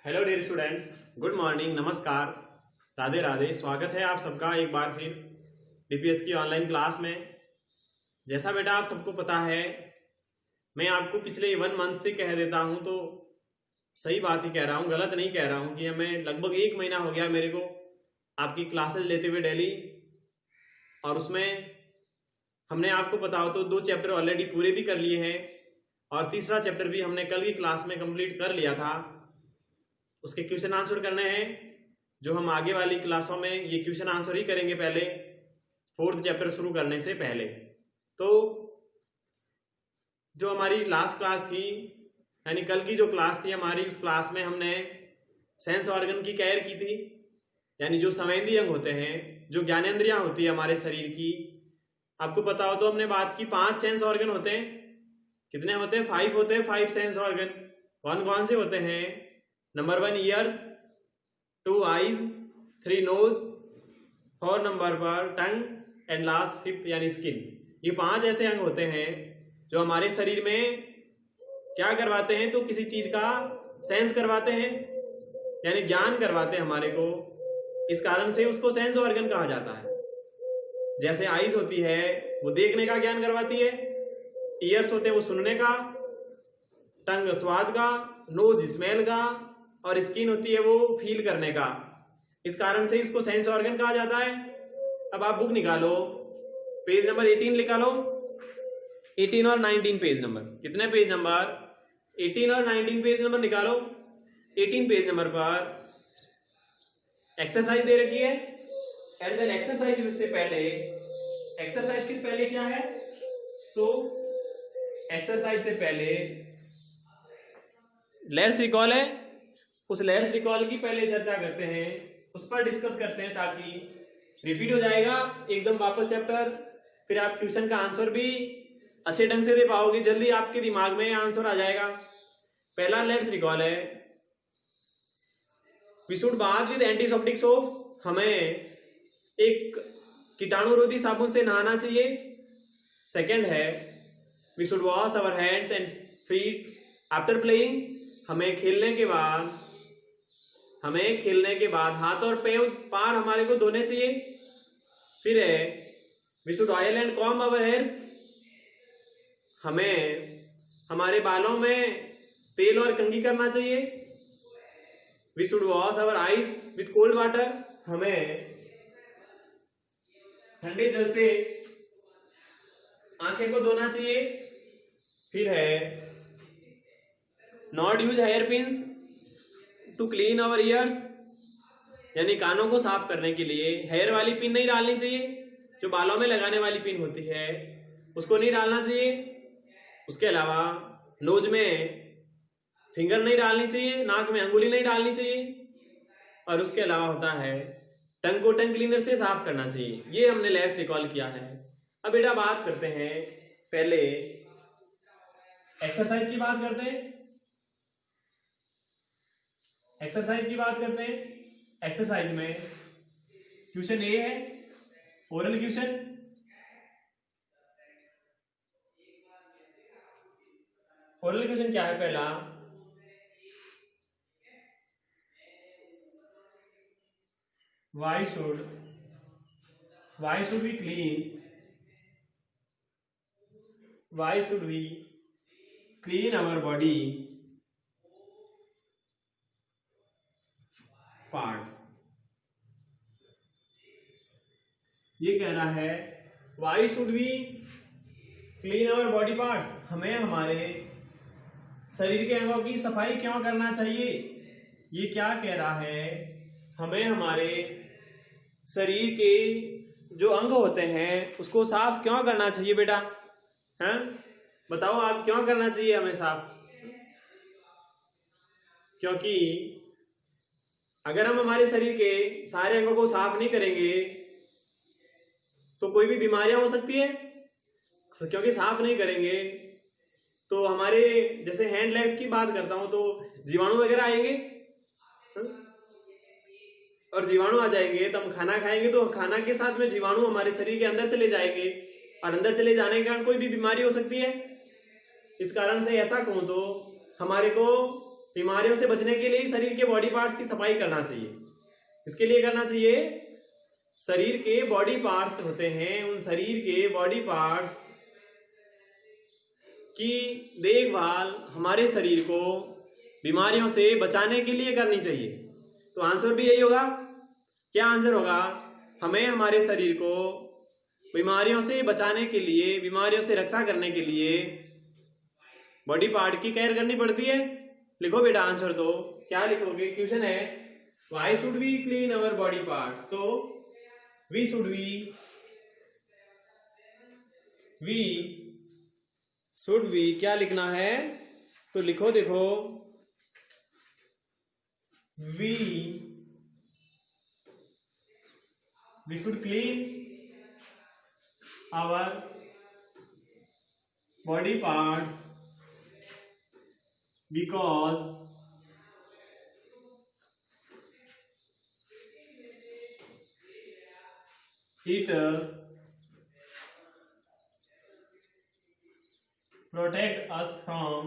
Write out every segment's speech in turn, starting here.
Hello dear students, good morning, नमस्कार, राधे राधे। स्वागत है आप सबका एक बार फिर डीपीएस की ऑनलाइन क्लास में। जैसा बेटा आप सबको पता है, मैं आपको पिछले 1 मंथ से कह देता हूं तो सही बात ही कह रहा हूं, गलत नहीं कह रहा हूं कि हमें लगभग 1 महीना हो गया मेरे को आपकी क्लासेस लेते हुए डेली। और उसमें हमने आपको बताओ तो 2 चैप्टर ऑलरेडी पूरे भी कर लिए हैं और तीसरा चैप्टर भी हमने कल की क्लास में कंप्लीट कर लिया था। उसके क्वेश्चन आंसर करने हैं जो हम आगे वाली क्लासों में ये क्वेश्चन आंसर ही करेंगे पहले, 4th चैप्टर शुरू करने से पहले। तो जो हमारी लास्ट क्लास थी, यानी कल की जो क्लास थी हमारी, उस क्लास में हमने सेंस ऑर्गन की केयर की थी, यानी जो संवेदी अंग होते हैं, जो ज्ञानेंद्रियां होती है हमारे शरीर की। आपको पता हो तो हमने बात की 5 सेंस ऑर्गन होते हैं। कितने होते हैं? 5 होते हैं, 5 सेंस ऑर्गन। कौन कौन से होते हैं? Number 1 ears, 2 eyes, 3 nose, 4 number पर टंग एंड लास्ट 5th यानी स्किन। ये 5 ऐसे अंग होते हैं जो हमारे शरीर में क्या करवाते हैं? तो किसी चीज का सेंस करवाते हैं, यानी ज्ञान करवाते हैं हमारे को। इस कारण से उसको सेंस ऑर्गन कहा जाता है। जैसे आईज होती है वो देखने का ज्ञान करवाती है, ईयर्स होते हैं वो सुनने का, टंग स्वाद का, नोज स्मेल का, और स्किन होती है वो फील करने का। इस कारण से इसको सेंस ऑर्गन कहा जाता है। अब आप बुक निकालो, पेज नंबर 18 निकालो, 18 और 19 पेज नंबर। कितने पेज नंबर? 18 और 19 पेज नंबर निकालो। 18 पेज नंबर पर एक्सरसाइज दे रखी है। एंड देन एक्सरसाइज से पहले, एक्सरसाइज के पहले क्या है? तो एक्सरसाइज से पहले लेट्स रिकॉल है, उस लेट्स रिकॉल की पहले चर्चा करते हैं, उस पर डिस्कस करते हैं ताकि रिपीट हो जाएगा एकदम वापस चैप्टर। फिर आप ट्यूशन का आंसर भी अच्छे ढंग से दे पाओगे, जल्दी आपके दिमाग में आंसर आ जाएगा। पहला लेट्स रिकॉल है, we should bath with antiseptic soap. हमें एक कीटाणुरोधी साबुन से नहाना चाहिए। सेकंड है, we should wash our hands and feet after playing. हमें खेलने के बाद हाथ और पार हमारे को धोने चाहिए। फिर है, we should oil and comb our hairs. हमें हमारे बालों में तेल और कंघी करना चाहिए। We should wash our eyes with cold water. हमें ठंडे जल से आंखें को धोना चाहिए। फिर है, not use hair pins to clean our ears, यानी कानों को साफ करने के लिए हेयर वाली पिन नहीं डालनी चाहिए। जो बालों में लगाने वाली पिन होती है उसको नहीं डालना चाहिए। उसके अलावा नोज में फिंगर नहीं डालनी चाहिए, नाक में अंगुली नहीं डालनी चाहिए। और उसके अलावा होता है, टंग को टंग क्लीनर से साफ करना चाहिए। ये हमने लेट्स रिकॉल किया है। अब बेटा बात करते हैं, पहले एक्सरसाइज की बात करते हैं। एक्सरसाइज में क्वेश्चन ए है, ओरल क्वेश्चन। ओरल क्वेश्चन क्या है? पहला, why should we clean our body parts? ये कह रहा है why should we clean our body parts, हमें हमारे शरीर के अंगों की सफाई क्यों करना चाहिए। ये क्या कह रहा है? हमें हमारे शरीर के जो अंग होते हैं उसको साफ क्यों करना चाहिए बेटा? हैं, बताओ आप, क्यों करना चाहिए हमें साफ? क्योंकि अगर हम हमारे शरीर के सारे अंगों को साफ नहीं करेंगे तो कोई भी बीमारियां हो सकती है। क्योंकि साफ नहीं करेंगे तो हमारे, जैसे हैंड लेग्स की बात करता हूं, तो जीवाणु वगैरह आएंगे। और जीवाणु आ जाएंगे तो हम खाना खाएंगे तो खाना के साथ में जीवाणु हमारे शरीर के अंदर चले जाएंगे और अंदर चले जाने के कारण कोई भी बीमारी हो सकती है। इस कारण से ऐसा कहूं तो हमारे को बीमारियों से बचने के लिए शरीर के बॉडी पार्ट्स की सफाई करना चाहिए। इसके लिए करना चाहिए, शरीर के बॉडी पार्ट्स होते हैं, उन शरीर के बॉडी पार्ट्स की देखभाल हमारे शरीर को बीमारियों से बचाने के लिए करनी चाहिए। तो आंसर भी यही होगा। क्या आंसर होगा? हमें हमारे शरीर को बीमारियों से बचाने के लिए, बीमारियों से रक्षा करने के लिए बॉडी पार्ट की केयर करनी पड़ती है। लिखो बेटा आंसर। तो क्या लिखोगे? क्वेश्चन है why should we clean our body parts. तो वी शुड क्या लिखना है? तो लिखो, देखो, we should clean our body parts because it protect us from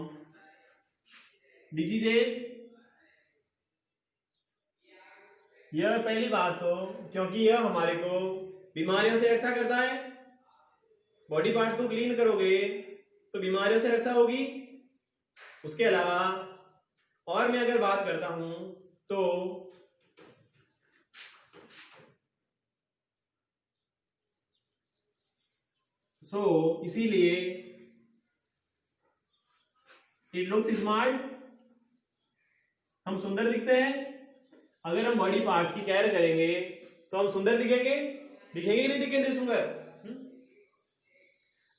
diseases। यह पहली बात, तो क्योंकि यह हमारे को बीमारियों से रक्षा करता है। बॉडी पार्ट्स को क्लीन करोगे तो बीमारियों से रक्षा होगी। उसके अलावा और मैं अगर बात करता हूं तो इसीलिए इट लुक्स स्मार्ट, हम सुंदर दिखते हैं। अगर हम बॉडी पार्ट्स की केयर करेंगे तो हम सुंदर दिखेंगे कि नहीं दिखेंगे सुंदर?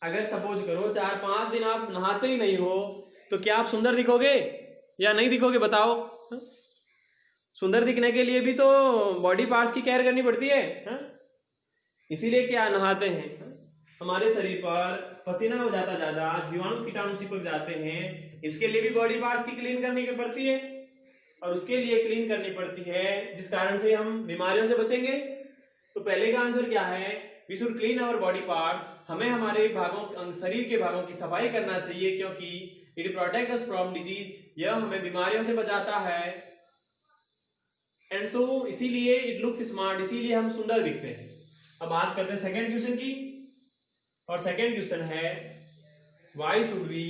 अगर सपोज करो 4-5 दिन आप नहाते ही नहीं हो तो क्या आप सुंदर दिखोगे या नहीं दिखोगे? बताओ। सुंदर दिखने के लिए भी तो बॉडी पार्ट्स की केयर करनी पड़ती है। इसीलिए क्या नहाते हैं, हमारे शरीर पर पसीना हो जाता, ज्यादा जीवाणु कीटाणु चिपक जाते हैं। इसके लिए भी बॉडी पार्ट्स की क्लीन करनी पड़ती है और उसके लिए क्लीन करनी पड़ती है जिस कारण से हम बीमारियों से बचेंगे। तो पहले का आंसर क्या है? We should clean our body parts. हमें हमारे भागों, शरीर के भागों की सफाई करना चाहिए क्योंकि it protect us from disease, यह हमें बीमारियों से बचाता है। एंड सो इसीलिए इट लुक्स स्मार्ट, इसीलिए हम सुंदर दिखते हैं। अब बात करते हैं सेकेंड क्वेश्चन की, और सेकेंड क्वेश्चन है why should we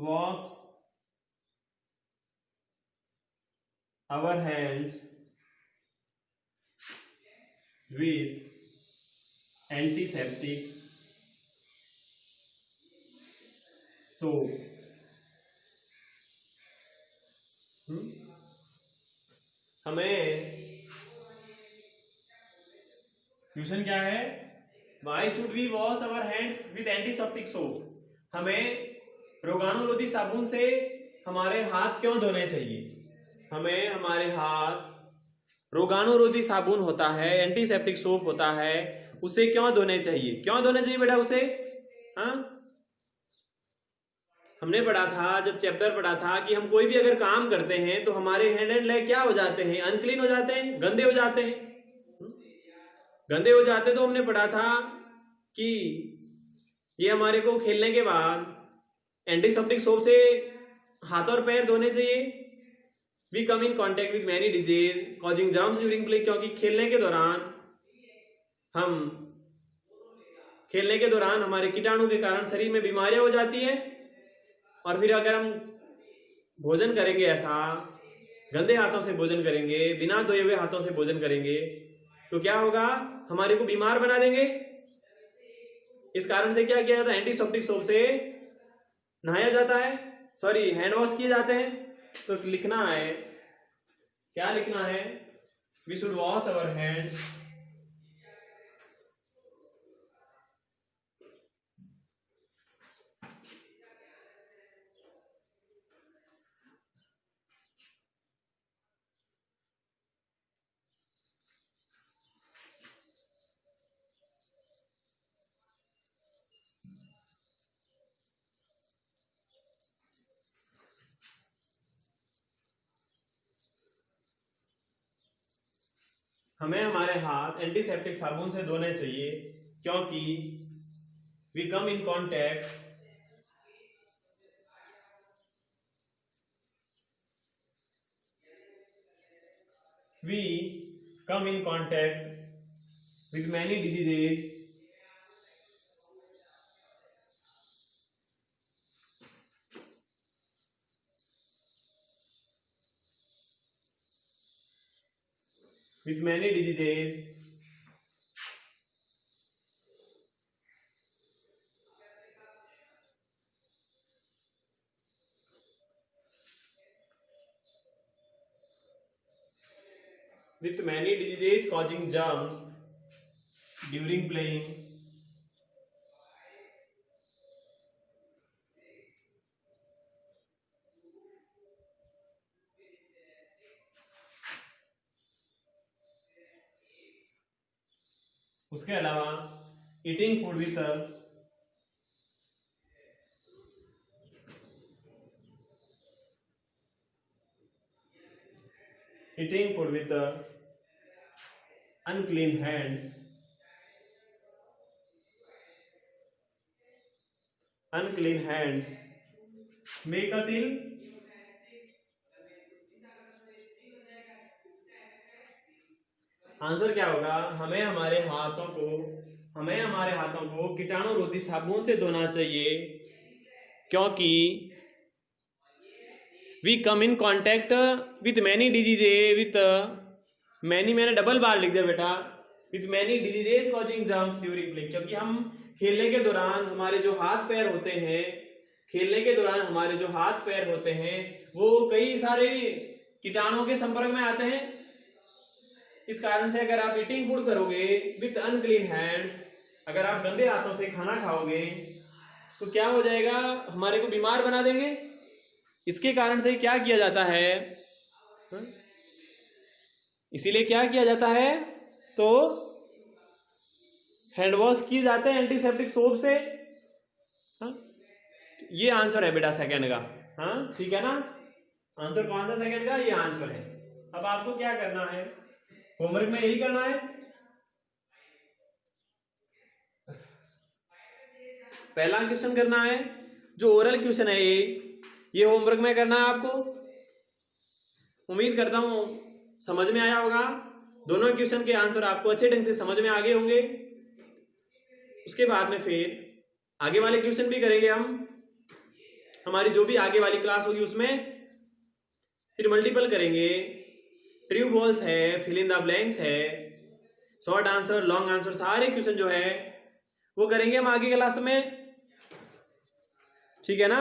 wash our hands with antiseptic soap। हमें क्वेश्चन क्या है? Why should we wash our hands with antiseptic soap? हमें रोगाणुरोधी साबुन से हमारे हाथ क्यों धोने चाहिए? हमें हमारे हाथ रोगाणुरोधी साबुन होता है, एंटीसेप्टिक सोप होता है, उसे क्यों धोने चाहिए? क्यों धोने चाहिए बेटा उसे? हमने पढ़ा था, जब चैप्टर पढ़ा था कि हम कोई भी अगर काम करते हैं तो हमारे हैंड एंड लेग क्या हो जाते हैं? अनक्लीन हो जाते हैं, गंदे हो जाते हैं। गंदे हो जाते तो हमने पढ़ा था कि ये हमारे को खेलने के बाद एंटीसेप्टिक सोप से हाथ और पैर धोने चाहिए। We come in contact with many disease causing germs during play, क्योंकि खेलने के दौरान हमारे कीटाणु के कारण शरीर में बीमारियां हो जाती हैं। और फिर अगर हम भोजन करेंगे, ऐसा गंदे हाथों से भोजन करेंगे, बिना धोए हुए हाथों से भोजन करेंगे, तो क्या होगा? हमारे को बीमार बना देंगे। इस कारण से क्या किया जाता है? एंटीसेप्टिक सोप से नहाया जाता है, सॉरी हैंड वॉश किए जाते हैं। तो लिखना है, क्या लिखना है? We should wash our hands हमें हमारे हाथ एंटीसेप्टिक साबुन से धोने चाहिए क्योंकि we come in contact with many diseases with many diseases causing germs during playing. उसके अलावा eating food with unclean hands make us ill. Answer क्या होगा? हमें हमारे हाथों को कीटाणु रोधी साबुन से धोना चाहिए क्योंकि we come in contact with many diseases मैंने डबल बार लिख दिया बेटा, with many diseases causing germs during play, क्योंकि हम खेलने के दौरान हमारे जो हाथ पैर होते हैं वो कई सारे कीटाणुओं के संपर्क में आते हैं। इस कारण से अगर आप ईटिंग फूड करोगे विथ अनक्लीन हैंड्स, अगर आप गंदे हाथों से खाना खाओगे तो क्या हो जाएगा? हमारे को बीमार बना देंगे। इसके कारण से क्या किया जाता है? इसीलिए क्या किया जाता है? तो हैंड वॉश किए जाते हैं एंटीसेप्टिक सोप से। ये आंसर है बेटा सेकंड का। हाँ ठीक है ना, आंसर कौन सा सेकंड का? ये आंसर है। अब आपको क्या करना है? होमवर्क में यही करना है। पहला क्वेश्चन करना है, जो ओरल क्वेश्चन है ये होमवर्क में करना है आपको। उम्मीद करता हूं समझ में आया होगा। दोनों क्वेश्चन के आंसर आपको अच्छे ढंग से समझ में आ गए होंगे। उसके बाद में फिर आगे वाले क्वेश्चन भी करेंगे हम। हमारी जो भी आगे वाली क्लास होगी उसमें फिर मल्टीपल करेंगे, ट्रू फॉल्स है, फिल इन द ब्लैंक्स है, शॉर्ट आंसर, लॉन्ग आंसर, सारे क्वेश्चन जो है वो करेंगे हम आगे क्लास में। ठीक है ना?